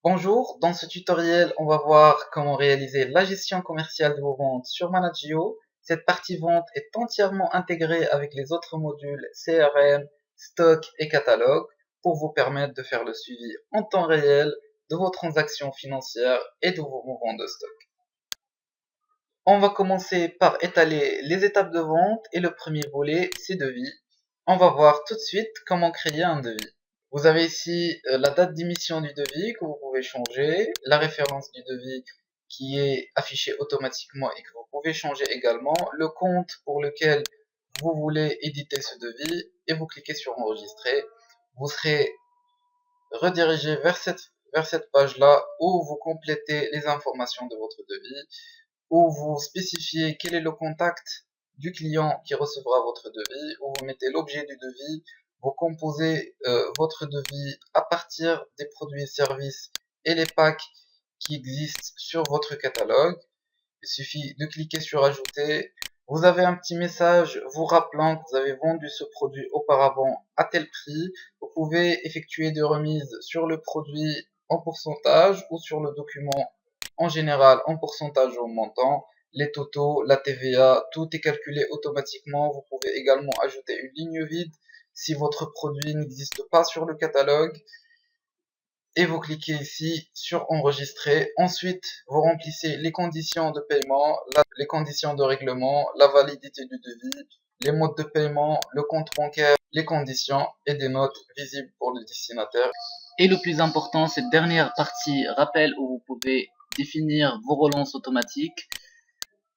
Bonjour, dans ce tutoriel, on va voir comment réaliser la gestion commerciale de vos ventes sur Managio. Cette partie vente est entièrement intégrée avec les autres modules CRM, stock et catalogue pour vous permettre de faire le suivi en temps réel de vos transactions financières et de vos mouvements de stock. On va commencer par étaler les étapes de vente et le premier volet, c'est devis. On va voir tout de suite comment créer un devis. Vous avez ici la date d'émission du devis que vous pouvez changer, la référence du devis qui est affichée automatiquement et que vous pouvez changer également, le compte pour lequel vous voulez éditer ce devis et vous cliquez sur enregistrer. Vous serez redirigé vers cette page-là où vous complétez les informations de votre devis, où vous spécifiez quel est le contact du client qui recevra votre devis, où vous mettez l'objet du devis, vous composez votre devis à partir des produits et services et les packs qui existent sur votre catalogue. Il suffit de cliquer sur ajouter. Vous avez un petit message vous rappelant que vous avez vendu ce produit auparavant à tel prix. Vous pouvez effectuer des remises sur le produit en pourcentage ou sur le document en général en pourcentage au montant. Les totaux, la TVA, tout est calculé automatiquement. Vous pouvez également ajouter une ligne vide si votre produit n'existe pas sur le catalogue. Et vous cliquez ici sur enregistrer. Ensuite, vous remplissez les conditions de paiement, les conditions de règlement, la validité du devis, les modes de paiement, le compte bancaire, les conditions et des notes visibles pour le destinataire. Et le plus important, cette dernière partie rappel où vous pouvez définir vos relances automatiques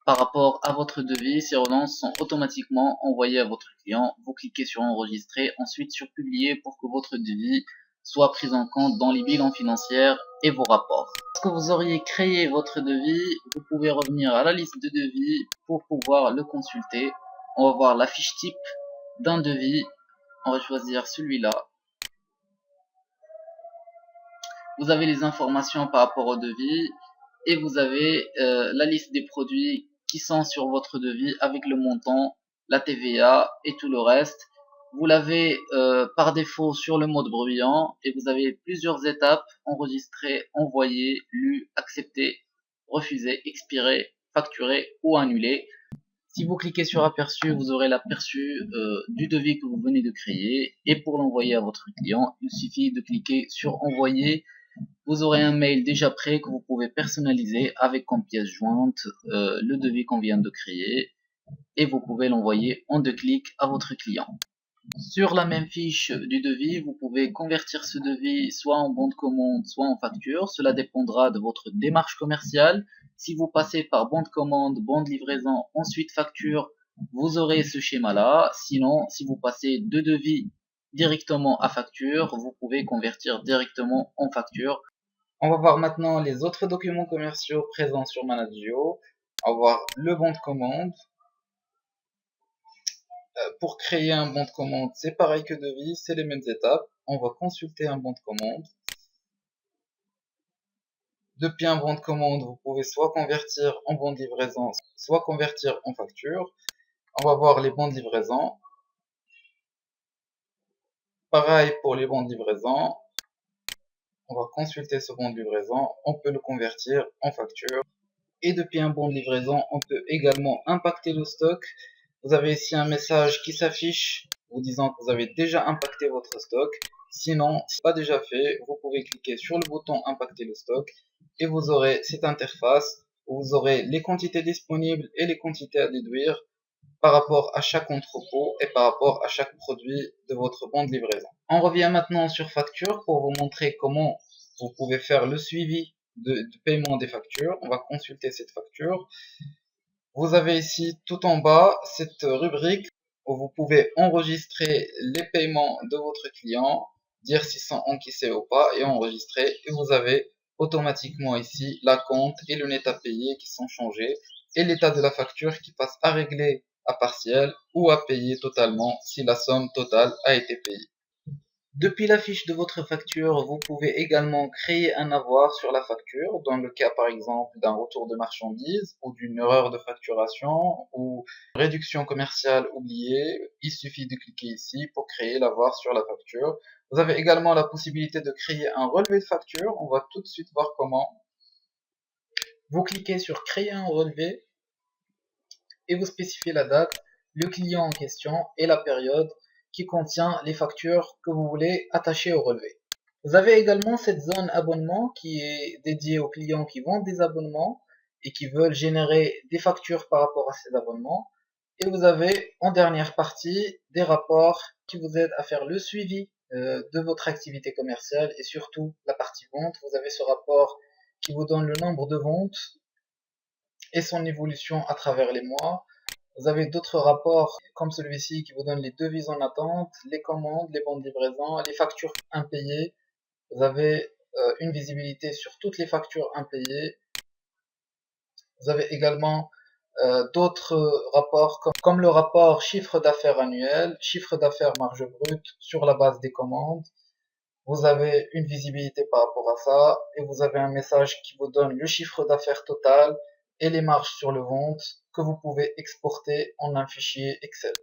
par rapport à votre devis. Ces relances sont automatiquement envoyées à votre client. Vous cliquez sur enregistrer, ensuite sur publier pour que votre devis soit pris en compte dans les bilans financiers et vos rapports. Lorsque vous auriez créé votre devis, vous pouvez revenir à la liste de devis pour pouvoir le consulter. On va voir la fiche type d'un devis. On va choisir celui-là. Vous avez les informations par rapport au devis et vous avez la liste des produits qui sont sur votre devis avec le montant, la TVA et tout le reste. Vous l'avez par défaut sur le mode bruyant et vous avez plusieurs étapes: enregistrer, envoyer, lu, accepter, refuser, expirer, facturer ou annuler. Si vous cliquez sur aperçu, vous aurez l'aperçu du devis que vous venez de créer, et pour l'envoyer à votre client, il suffit de cliquer sur envoyer. Vous aurez un mail déjà prêt que vous pouvez personnaliser avec comme pièce jointe le devis qu'on vient de créer, et vous pouvez l'envoyer en 2 clics à votre client. Sur la même fiche du devis, vous pouvez convertir ce devis soit en bon de commande, soit en facture. Cela dépendra de votre démarche commerciale. Si vous passez par bon de commande, bon de livraison, ensuite facture, vous aurez ce schéma-là. Sinon, si vous passez de devis directement à facture, vous pouvez convertir directement en facture. On va voir maintenant les autres documents commerciaux présents sur Managio. On va voir le bon de commande. Pour créer un bon de commande, c'est pareil que devis, c'est les mêmes étapes. On va consulter un bon de commande. Depuis un bon de commande, vous pouvez soit convertir en bon de livraison, soit convertir en facture. On va voir les bons de livraison. Pareil pour les bons de livraison. On va consulter ce bon de livraison. On peut le convertir en facture. Et depuis un bon de livraison, on peut également impacter le stock. Vous avez ici un message qui s'affiche vous disant que vous avez déjà impacté votre stock. Sinon, si ce n'est pas déjà fait, vous pouvez cliquer sur le bouton impacter le stock et vous aurez cette interface où vous aurez les quantités disponibles et les quantités à déduire par rapport à chaque entrepôt et par rapport à chaque produit de votre bon de livraison. On revient maintenant sur facture pour vous montrer comment vous pouvez faire le suivi du paiement des factures. On va consulter cette facture. Vous avez ici tout en bas cette rubrique où vous pouvez enregistrer les paiements de votre client, dire s'ils sont encaissés ou pas et enregistrer. Et vous avez automatiquement ici la compte et le net à payer qui sont changés et l'état de la facture qui passe à régler à partiel ou à payer totalement si la somme totale a été payée. Depuis la fiche de votre facture, vous pouvez également créer un avoir sur la facture, dans le cas par exemple d'un retour de marchandises ou d'une erreur de facturation ou réduction commerciale oubliée. Il suffit de cliquer ici pour créer l'avoir sur la facture. Vous avez également la possibilité de créer un relevé de facture. On va tout de suite voir comment. Vous cliquez sur créer un relevé et vous spécifiez la date, le client en question et la période qui contient les factures que vous voulez attacher au relevé. Vous avez également cette zone abonnement qui est dédiée aux clients qui vendent des abonnements et qui veulent générer des factures par rapport à ces abonnements. Et vous avez en dernière partie des rapports qui vous aident à faire le suivi de votre activité commerciale et surtout la partie vente. Vous avez ce rapport qui vous donne le nombre de ventes et son évolution à travers les mois. Vous avez d'autres rapports comme celui-ci qui vous donne les devises en attente, les commandes, les bons de livraison, les factures impayées. Vous avez une visibilité sur toutes les factures impayées. Vous avez également d'autres rapports comme le rapport chiffre d'affaires annuel, chiffre d'affaires marge brute sur la base des commandes. Vous avez une visibilité par rapport à ça et vous avez un message qui vous donne le chiffre d'affaires total et les marges sur le vente que vous pouvez exporter en un fichier Excel.